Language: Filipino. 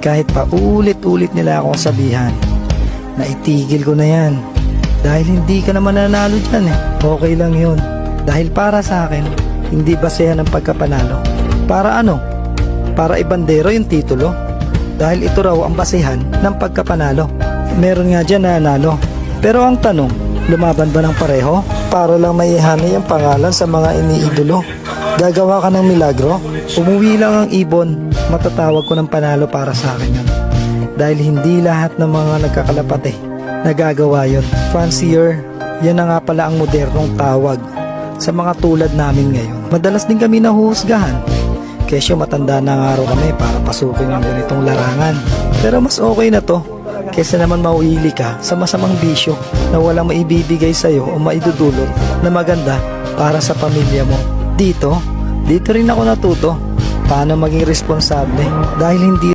Kahit pa ulit-ulit nila akong sabihan na itigil ko na yan. Dahil hindi ka naman nanalo dyan eh. Okay lang yun. Dahil para sa akin, hindi basehan ng pagkapanalo. Para ano? Para ibandero yung titulo. Dahil ito raw ang basehan ng pagkapanalo. Meron nga dyan na nanalo. Pero ang tanong, lumaban ba ng pareho? Para lang maihani ang pangalan sa mga iniidolo. Gagawa ka ng milagro? Umuwi lang ang ibon, matatawag ko ng panalo para sa akin yun. Dahil hindi lahat ng mga nagkakalapate nagagawa yun. Fancier, yan na nga pala ang modernong tawag sa mga tulad namin ngayon. Madalas din kami nahuhusgahan. Kesyo matanda na nga raw kami para pasukin ang ganitong larangan. Pero mas okay na to kesa naman mauili ka sa masamang bisyo na walang maibibigay sa'yo o maidudulot na maganda para sa pamilya mo. Dito rin ako natuto paano maging responsable dahil hindi